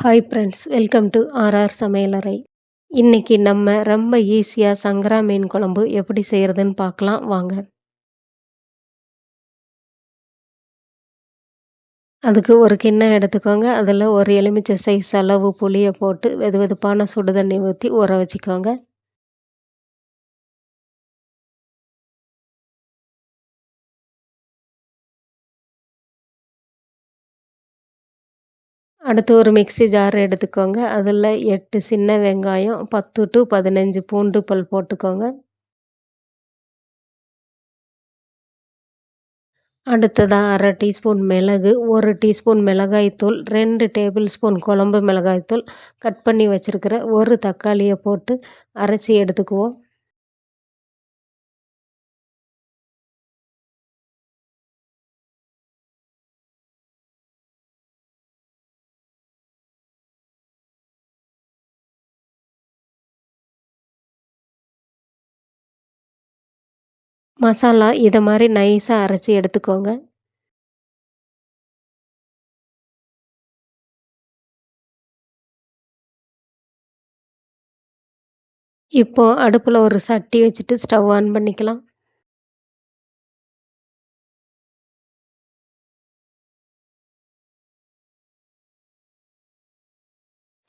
Hi friends, welcome to RR சமையலறை. இன்னைக்கு நம்ம ரொம்ப ஈஸியா சங்கரா மீன் குழம்பு எப்படி செய்யறதுன்னு பார்க்கலாம் வாங்க. அதுக்கு ஒரு கிண்ணம் எடுத்துக்கோங்க. அதில் ஒரு எலுமிச்சை சைஸ் அளவு புளியை போட்டு வெதுவெதுப்பான சுடு தண்ணி ஊற்றி ஊற வச்சுக்கோங்க. அடுத்து ஒரு மிக்ஸி ஜார் எடுத்துக்கோங்க. அதில் 8 சின்ன வெங்காயம், 10 டு 15 பூண்டு பல் போட்டுக்கோங்க. அடுத்ததா 1/2 டீஸ்பூன் மிளகு, 1 டீஸ்பூன் மிளகாய்த்தூள், 2 டேபிள் ஸ்பூன் குழம்பு மிளகாய்த்தூள், கட் பண்ணி வச்சிருக்கிற ஒரு தக்காளியை போட்டு அரைச்சி எடுத்துக்குவோம். மசாலா இதை மாதிரி நைஸாக அரைச்சி எடுத்துக்கோங்க. இப்போ அடுப்பில் ஒரு சட்டி வச்சுட்டு ஸ்டவ் ஆன் பண்ணிக்கலாம்.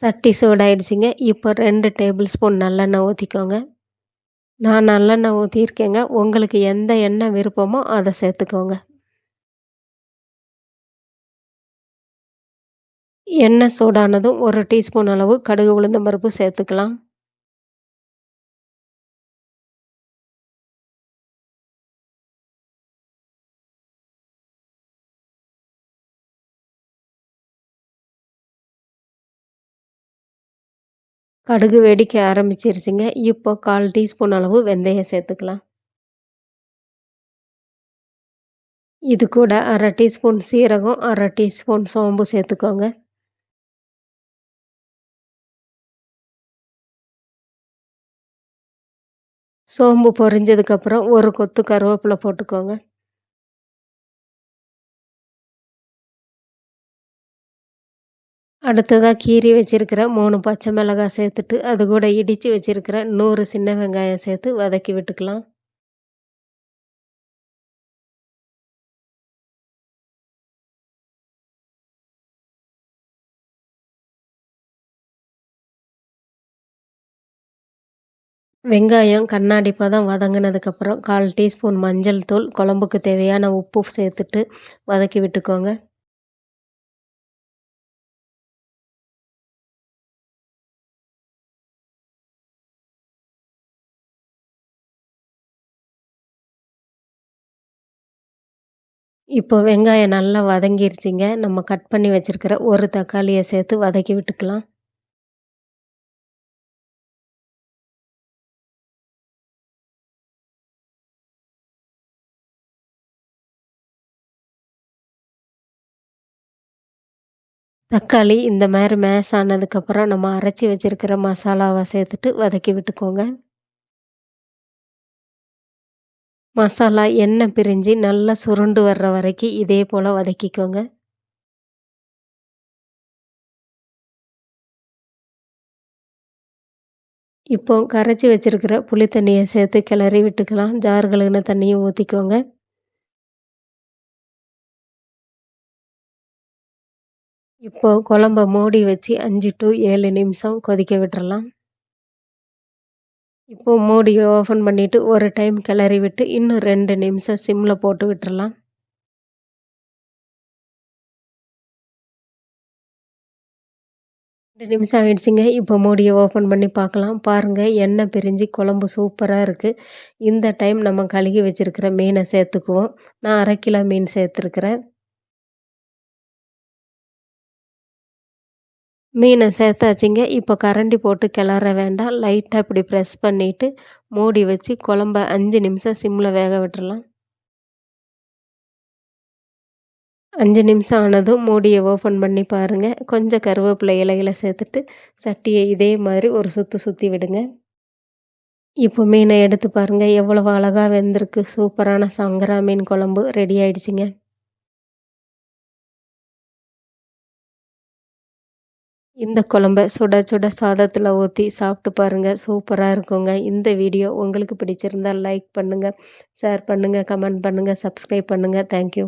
சட்டி சூடாயிடுச்சுங்க. இப்போ 2 டேபிள் ஸ்பூன் நல்லெண்ணெய் ஊற்றிக்கோங்க. நான் நல்லெண்ணெய் ஊற்றியிருக்கேங்க. உங்களுக்கு எந்த எண்ணெய் விருப்பமோ அதை சேர்த்துக்கோங்க. எண்ணெய் சூடானதும் 1 டீஸ்பூன் அளவு கடுகு உளுந்தம் பருப்பு சேர்த்துக்கலாம். கடுகு வெடிக்க ஆரம்பிச்சிருச்சுங்க. இப்போ 1/4 டீஸ்பூன் அளவு வெந்தயம் சேர்த்துக்கலாம். இது கூட 1/2 டீஸ்பூன் சீரகம், 1/2 டீஸ்பூன் சோம்பு சேர்த்துக்கோங்க. சோம்பு பொரிஞ்சதுக்கப்புறம் ஒரு கொத்து கருவேப்பிலை போட்டுக்கோங்க. அடுத்ததா கீறி வச்சிருக்கிற 3 பச்சை மிளகாய் சேர்த்துட்டு அது கூட இடித்து வச்சிருக்கிற 100 சின்ன வெங்காயம் சேர்த்து வதக்கி விட்டுக்கலாம். வெங்காயம் கண்ணாடி பதம் வதங்கினதுக்கப்புறம் 1/4 டீஸ்பூன் மஞ்சள் தூள், குழம்புக்கு தேவையான உப்பு சேர்த்துட்டு வதக்கி விட்டுக்கோங்க. இப்போ வெங்காயம் நல்லா வதங்கிருச்சுங்க. நம்ம கட் பண்ணி வச்சிருக்கிற ஒரு தக்காளியை சேர்த்து வதக்கி விட்டுக்கலாம். தக்காளி இந்த மாதிரி மேஷ் ஆனதுக்கப்புறம் நம்ம அரைச்சி வச்சிருக்கிற மசாலாவை சேர்த்துட்டு வதக்கி விட்டுக்கோங்க. மசாலா எண்ணெய் பிரிஞ்சு நல்லா சுருண்டு வர்ற வரைக்கும் இதே போல் வதக்கிக்கோங்க. இப்போ கரைச்சி வச்சிருக்கிற புளி தண்ணியை சேர்த்து கிளறி விட்டுக்கலாம். ஜார் கழுவின தண்ணியும் ஊற்றிக்கோங்க. இப்போ குழம்ப மூடி வச்சு 5 டு 7 நிமிஷம் கொதிக்க விட்டுறலாம். இப்போ மூடியை ஓப்பன் பண்ணிட்டு ஒரு டைம் கிளறி விட்டு இன்னும் 2 நிமிஷம் சிம்மில் போட்டு விட்டுறலாம். 2 நிமிஷம் ஆயிடுச்சுங்க. இப்போ மூடியை ஓப்பன் பண்ணி பார்க்கலாம். பாருங்கள், எண்ணெய் பிரிஞ்சு குழம்பு சூப்பராக இருக்குது. இந்த டைம் நம்ம கழுகி வச்சிருக்கிற மீனை சேர்த்துக்குவோம். நான் 1/2 கிலோ மீன் சேர்த்துருக்கிறேன். மீனை சேர்த்தாச்சுங்க. இப்போ கரண்டி போட்டு கிளற வேண்டாம். லைட்டாக இப்படி ப்ரெஸ் பண்ணிவிட்டு மூடி வச்சு குழம்ப 5 நிமிஷம் சிம்மில் வேக விட்டுறலாம். 5 நிமிஷம் ஆனதும் மூடியை ஓப்பன் பண்ணி பாருங்கள். கொஞ்சம் கருவேப்பிலை இலைகளை சேர்த்துட்டு சட்டியை இதே மாதிரி ஒரு சுற்றி சுற்றி விடுங்க. இப்போ மீனை எடுத்து பாருங்கள், எவ்வளவு அழகாக வெந்திருக்கு. சூப்பரான சங்கரா மீன் குழம்பு ரெடி ஆயிடுச்சுங்க. இந்த குழம்ப சுட சுட சாதத்துல ஊத்தி சாப்பிட்டு பாருங்க. சூப்பரா இருக்குங்க. இந்த வீடியோ உங்களுக்கு பிடிச்சிருந்தா லைக் பண்ணுங்க, ஷேர் பண்ணுங்க, கமெண்ட் பண்ணுங்க, சப்ஸ்கிரைப் பண்ணுங்க. Thank you.